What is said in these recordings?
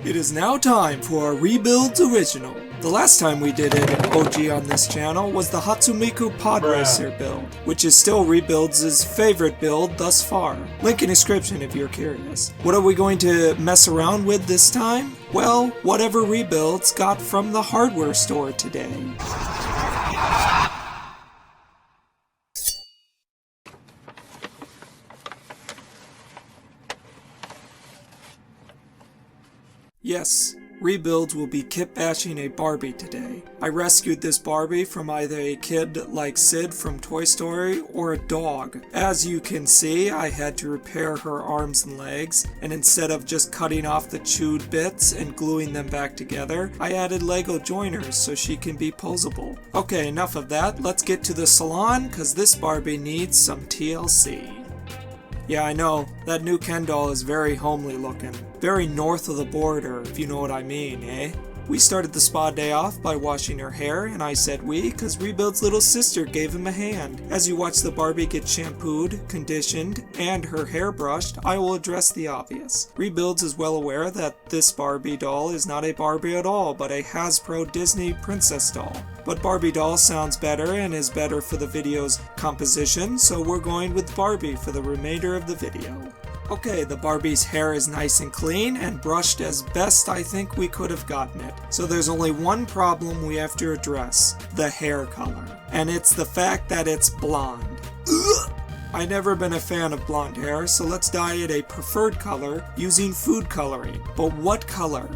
It is now time for our Rebuilds Original. The last time we did an OG on this channel was the Hatsune Miku Podracer build, which is still Rebuilds' favorite build thus far. Link in description if you're curious. What are we going to mess around with this time? Well, whatever Rebuilds got from the hardware store today. Yes, Rebuilds will be kit bashing a Barbie today. I rescued this Barbie from either a kid like Sid from Toy Story or a dog. As you can see, I had to repair her arms and legs, and instead of just cutting off the chewed bits and gluing them back together, I added Lego joiners so she can be posable. Okay, enough of that, let's get to the salon, cause this Barbie needs some TLC. Yeah, I know, that new Ken doll is very homely looking. Very north of the border, if you know what I mean, eh? We started the spa day off by washing her hair, and I said we, cause Rebuild's little sister gave him a hand. As you watch the Barbie get shampooed, conditioned, and her hair brushed, I will address the obvious. Rebuilds is well aware that this Barbie doll is not a Barbie at all, but a Hasbro Disney princess doll. But Barbie doll sounds better and is better for the video's composition, so we're going with Barbie for the remainder of the video. Okay, the Barbie's hair is nice and clean and brushed as best I think we could have gotten it. So there's only one problem we have to address, the hair color. And it's the fact that it's blonde. Ugh! I've never been a fan of blonde hair, so let's dye it a preferred color using food coloring. But what color?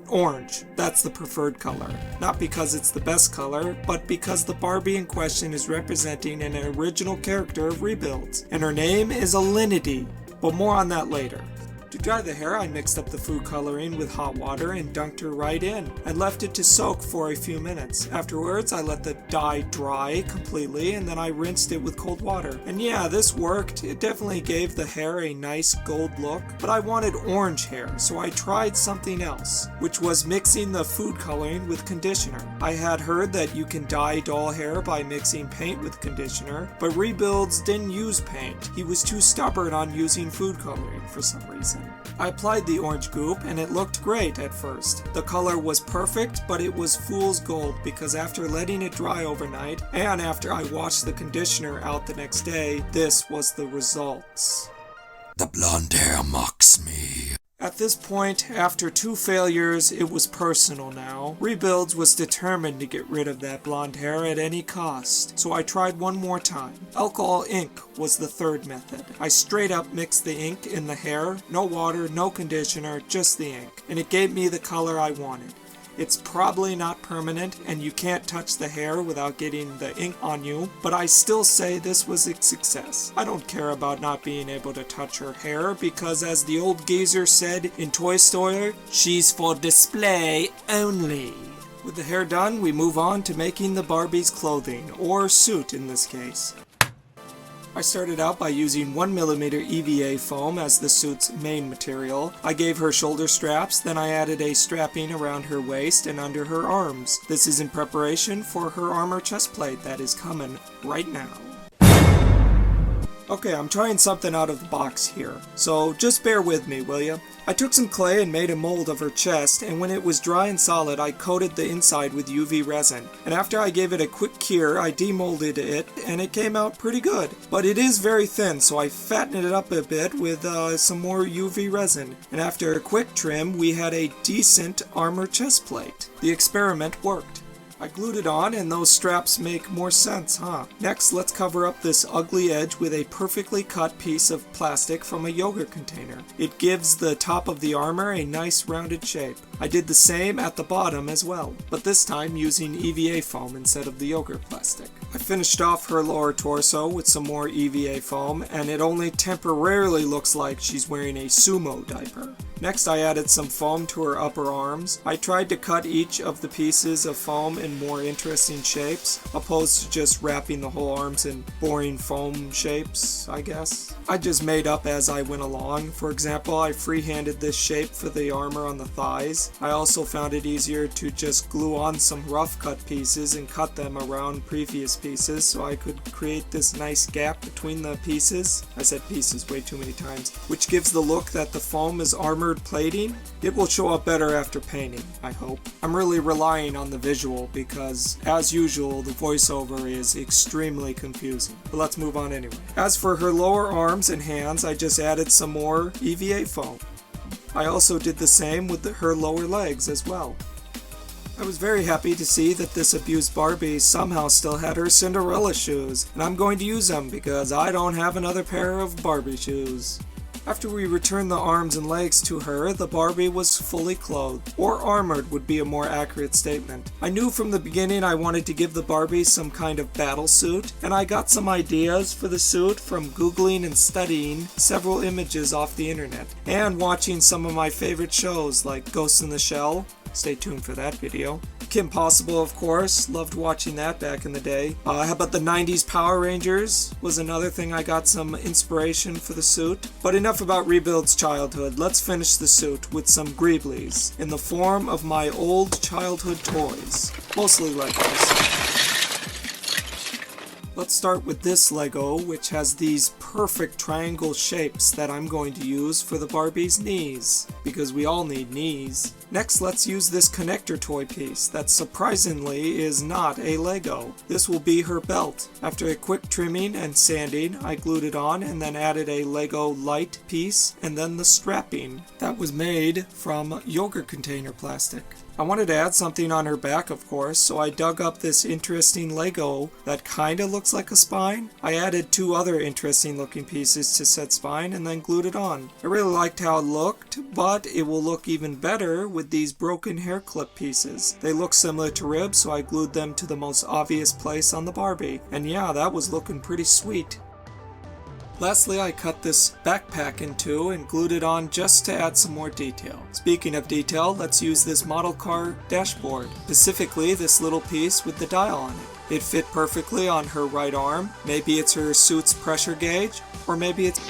Orange. That's the preferred color. Not because it's the best color, but because the Barbie in question is representing an original character of Rebuilds, and her name is Alinity, but more on that later. To dry the hair, I mixed up the food coloring with hot water and dunked her right in, and left it to soak for a few minutes. Afterwards, I let the dye dry completely, and then I rinsed it with cold water. And yeah, this worked. It definitely gave the hair a nice gold look, but I wanted orange hair, so I tried something else, which was mixing the food coloring with conditioner. I had heard that you can dye doll hair by mixing paint with conditioner, but Rebuilds didn't use paint. He was too stubborn on using food coloring for some reason. I applied the orange goop and it looked great at first. The color was perfect, but it was fool's gold because after letting it dry overnight and after I washed the conditioner out the next day, this was the results. The blonde hair mocks me. At this point, after 2 failures, it was personal now. Rebuilds was determined to get rid of that blonde hair at any cost, so I tried one more time. Alcohol ink was the third method. I straight up mixed the ink in the hair, no water, no conditioner, just the ink, and it gave me the color I wanted. It's probably not permanent and you can't touch the hair without getting the ink on you, but I still say this was a success. I don't care about not being able to touch her hair because as the old geezer said in Toy Story, she's for display only. With the hair done, we move on to making the Barbie's clothing, or suit in this case. I started out by using 1mm EVA foam as the suit's main material. I gave her shoulder straps, then I added a strapping around her waist and under her arms. This is in preparation for her armor chest plate that is coming right now. Okay, I'm trying something out of the box here, so just bear with me, will ya? I took some clay and made a mold of her chest, and when it was dry and solid, I coated the inside with UV resin. And after I gave it a quick cure, I demolded it, and it came out pretty good. But it is very thin, so I fattened it up a bit with some more UV resin. And after a quick trim, we had a decent armor chest plate. The experiment worked. I glued it on and those straps make more sense, huh? Next, let's cover up this ugly edge with a perfectly cut piece of plastic from a yogurt container. It gives the top of the armor a nice rounded shape. I did the same at the bottom as well, but this time using EVA foam instead of the yogurt plastic. I finished off her lower torso with some more EVA foam, and it only temporarily looks like she's wearing a sumo diaper. Next, I added some foam to her upper arms. I tried to cut each of the pieces of foam in more interesting shapes, opposed to just wrapping the whole arms in boring foam shapes, I guess. I just made up as I went along. For example, I freehanded this shape for the armor on the thighs, I also found it easier to just glue on some rough cut pieces and cut them around previous pieces so I could create this nice gap between the pieces. I said pieces way too many times, which gives the look that the foam is armored plating. It will show up better after painting, I hope. I'm really relying on the visual because, as usual, the voiceover is extremely confusing. But let's move on anyway. As for her lower arms and hands, I just added some more EVA foam. I also did the same with her lower legs as well. I was very happy to see that this abused Barbie somehow still had her Cinderella shoes, and I'm going to use them because I don't have another pair of Barbie shoes. After we returned the arms and legs to her, the Barbie was fully clothed, or armored would be a more accurate statement. I knew from the beginning I wanted to give the Barbie some kind of battle suit, and I got some ideas for the suit from googling and studying several images off the internet, and watching some of my favorite shows like Ghost in the Shell. Stay tuned for that video. Kim Possible, of course, loved watching that back in the day. How about the 90s Power Rangers was another thing I got some inspiration for the suit. But enough about Rebuild's childhood, let's finish the suit with some Greeblies in the form of my old childhood toys, mostly Legos. Let's start with this Lego, which has these perfect triangle shapes that I'm going to use for the Barbie's knees, because we all need knees. Next, let's use this connector toy piece that surprisingly is not a Lego. This will be her belt. After a quick trimming and sanding, I glued it on and then added a Lego light piece and then the strapping that was made from yogurt container plastic. I wanted to add something on her back, of course, so I dug up this interesting Lego that kinda looks like a spine. I added two other interesting looking pieces to set spine and then glued it on. I really liked how it looked, but it will look even better with these broken hair clip pieces. They look similar to ribs, so I glued them to the most obvious place on the Barbie. And yeah, that was looking pretty sweet. Lastly, I cut this backpack in two and glued it on just to add some more detail. Speaking of detail, let's use this model car dashboard, specifically this little piece with the dial on it. It fit perfectly on her right arm. Maybe it's her suit's pressure gauge, or maybe it's...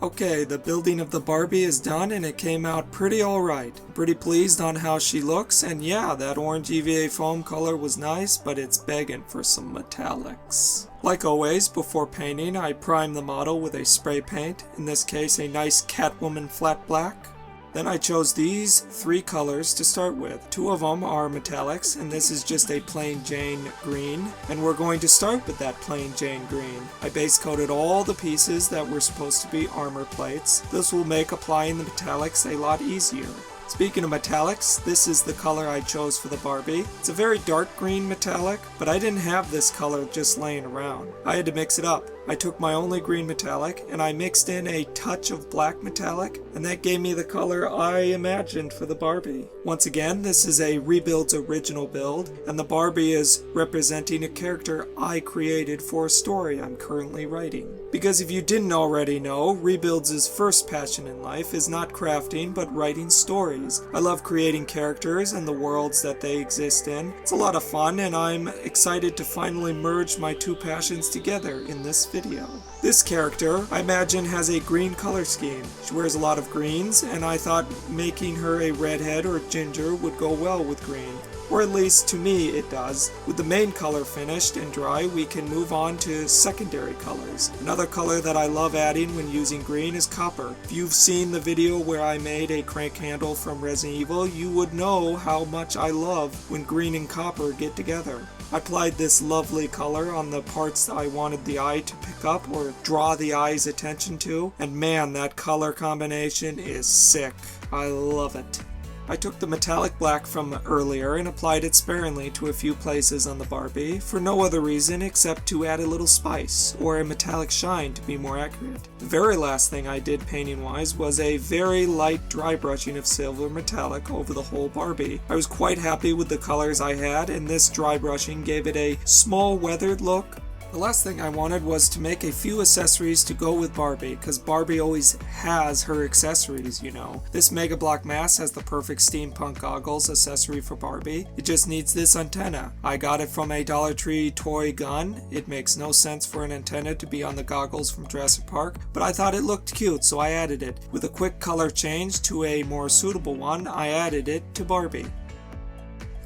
Okay, the building of the Barbie is done and it came out pretty alright. Pretty pleased on how she looks, and yeah, that orange EVA foam color was nice, but it's begging for some metallics. Like always, before painting, I prime the model with a spray paint, in this case a nice Catwoman flat black. Then I chose these three colors to start with. Two of them are metallics, and this is just a plain Jane green, and we're going to start with that plain Jane green. I base coated all the pieces that were supposed to be armor plates. This will make applying the metallics a lot easier. Speaking of metallics, this is the color I chose for the Barbie. It's a very dark green metallic, but I didn't have this color just laying around. I had to mix it up. I took my only green metallic and I mixed in a touch of black metallic, and that gave me the color I imagined for the Barbie. Once again, this is a Rebuild's original build, and the Barbie is representing a character I created for a story I'm currently writing. Because if you didn't already know, Rebuild's first passion in life is not crafting but writing stories. I love creating characters and the worlds that they exist in. It's a lot of fun, and I'm excited to finally merge my two passions together in this video. This character, I imagine, has a green color scheme. She wears a lot of greens, and I thought making her a redhead or ginger would go well with green. Or at least to me it does. With the main color finished and dry, we can move on to secondary colors. Another color that I love adding when using green is copper. If you've seen the video where I made a crank handle from Resident Evil, you would know how much I love when green and copper get together. I applied this lovely color on the parts that I wanted the eye to pick up or draw the eye's attention to, and man, that color combination is sick. I love it. I took the metallic black from earlier and applied it sparingly to a few places on the Barbie for no other reason except to add a little spice, or a metallic shine to be more accurate. The very last thing I did painting wise was a very light dry brushing of silver metallic over the whole Barbie. I was quite happy with the colors I had, and this dry brushing gave it a small weathered look, The last thing I wanted was to make a few accessories to go with Barbie, because Barbie always has her accessories, you know. This Mega Block mask has the perfect steampunk goggles accessory for Barbie. It just needs this antenna. I got it from a Dollar Tree toy gun. It makes no sense for an antenna to be on the goggles from Jurassic Park, but I thought it looked cute, so I added it. With a quick color change to a more suitable one, I added it to Barbie.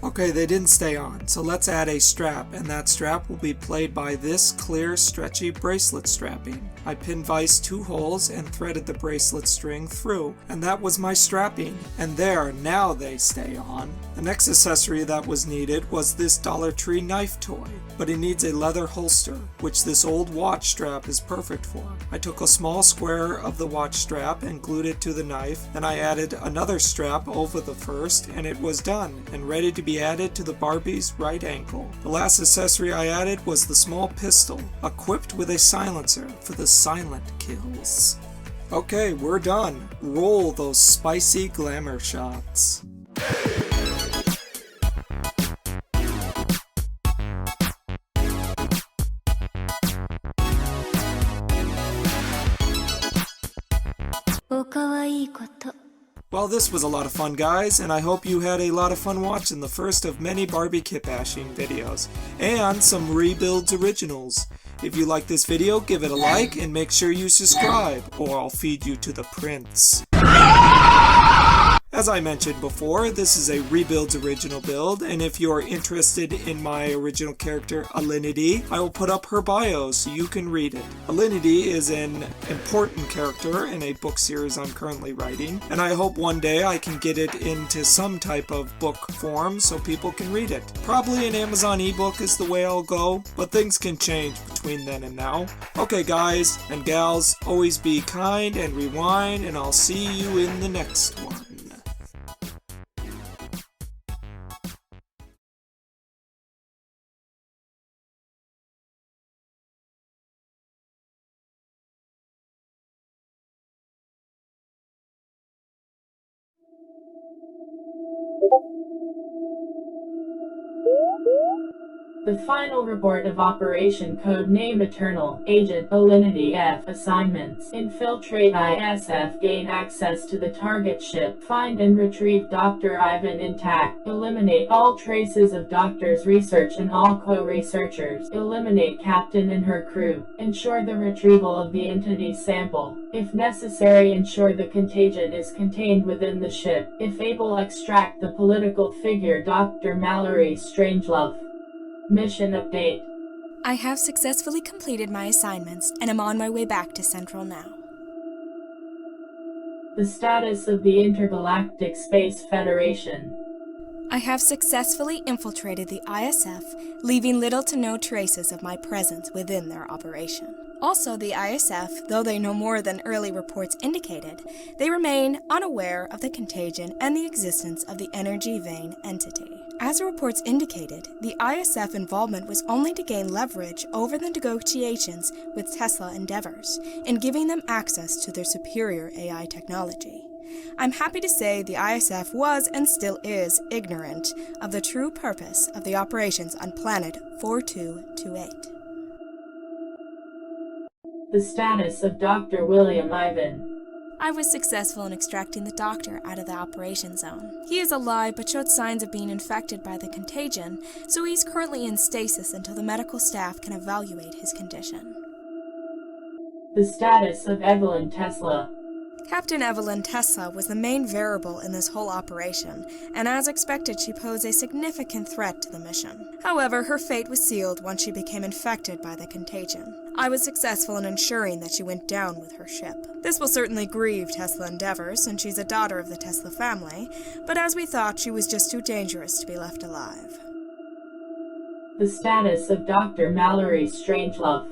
Okay, they didn't stay on, so let's add a strap, and that strap will be played by this clear, stretchy bracelet strapping. I pin viced 2 holes and threaded the bracelet string through, and that was my strapping. And there, now they stay on. The next accessory that was needed was this Dollar Tree knife toy, but it needs a leather holster, which this old watch strap is perfect for. I took a small square of the watch strap and glued it to the knife, then I added another strap over the first, and it was done, and ready to be added to the Barbie's right ankle. The last accessory I added was the small pistol, equipped with a silencer for the silent kills. Okay, we're done. Roll those spicy glamour shots. Well, this was a lot of fun, guys, and I hope you had a lot of fun watching the first of many Barbie kit bashing videos, and some Rebuilds originals. If you like this video, give it a like, and make sure you subscribe, or I'll feed you to the prince. As I mentioned before, this is a Rebuilds original build, and if you're interested in my original character, Alinity, I will put up her bio so you can read it. Alinity is an important character in a book series I'm currently writing, and I hope one day I can get it into some type of book form so people can read it. Probably an Amazon ebook is the way I'll go, but things can change between then and now. Okay guys and gals, always be kind and rewind, and I'll see you in the next one. The final report of Operation Codename Eternal, Agent Alinity F. Assignments: infiltrate ISF, gain access to the target ship, find and retrieve Dr. Ivan intact, eliminate all traces of Doctor's research and all co-researchers, eliminate Captain and her crew, ensure the retrieval of the entity sample. If necessary, ensure the contagion is contained within the ship. If able, extract the political figure Dr. Mallory Strangelove. Mission update. I have successfully completed my assignments and am on my way back to Central now. The status of the Intergalactic Space Federation. I have successfully infiltrated the ISF, leaving little to no traces of my presence within their operation. Also, the ISF, though they know more than early reports indicated, they remain unaware of the contagion and the existence of the energy vein entity. As the reports indicated, the ISF involvement was only to gain leverage over the negotiations with Tesla Endeavors in giving them access to their superior AI technology. I'm happy to say the ISF was and still is ignorant of the true purpose of the operations on planet 4228. The status of Dr. William Ivan. I was successful in extracting the doctor out of the operation zone. He is alive but showed signs of being infected by the contagion, so he's currently in stasis until the medical staff can evaluate his condition. The status of Evelyn Tesla. Captain Evelyn Tesla was the main variable in this whole operation, and as expected she posed a significant threat to the mission. However, her fate was sealed once she became infected by the contagion. I was successful in ensuring that she went down with her ship. This will certainly grieve Tesla Endeavor, since she's a daughter of the Tesla family, but as we thought, she was just too dangerous to be left alive. The status of Dr. Mallory Strangelove.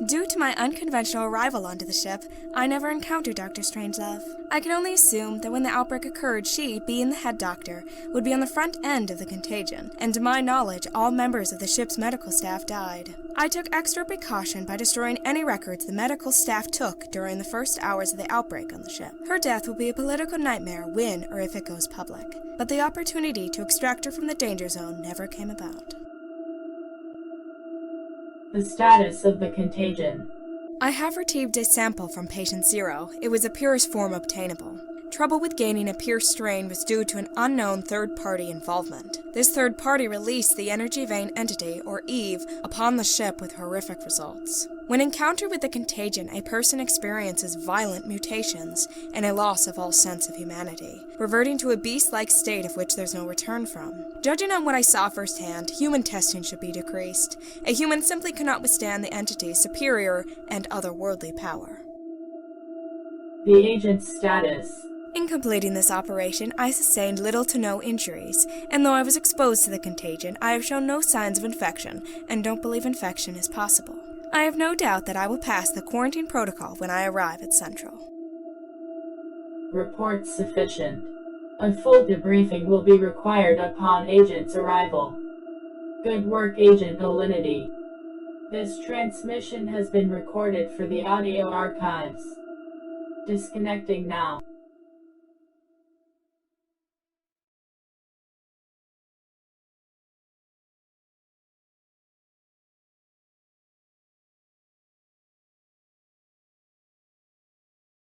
Due to my unconventional arrival onto the ship, I never encountered Dr. Strangelove. I can only assume that when the outbreak occurred, she, being the head doctor, would be on the front end of the contagion, and to my knowledge, all members of the ship's medical staff died. I took extra precaution by destroying any records the medical staff took during the first hours of the outbreak on the ship. Her death will be a political nightmare when or if it goes public, but the opportunity to extract her from the danger zone never came about. The status of the contagion. I have retrieved a sample from patient 0. It was the purest form obtainable. Trouble with gaining a pure strain was due to an unknown third-party involvement. This third party released the energy vein entity, or Eve, upon the ship with horrific results. When encountered with the contagion, a person experiences violent mutations and a loss of all sense of humanity, reverting to a beast-like state of which there's no return from. Judging on what I saw firsthand, human testing should be decreased. A human simply cannot withstand the entity's superior and otherworldly power. The agent's status. In completing this operation, I sustained little to no injuries, and though I was exposed to the contagion, I have shown no signs of infection, and don't believe infection is possible. I have no doubt that I will pass the quarantine protocol when I arrive at Central. Report sufficient. A full debriefing will be required upon agent's arrival. Good work, Agent Alinity. This transmission has been recorded for the audio archives. Disconnecting now.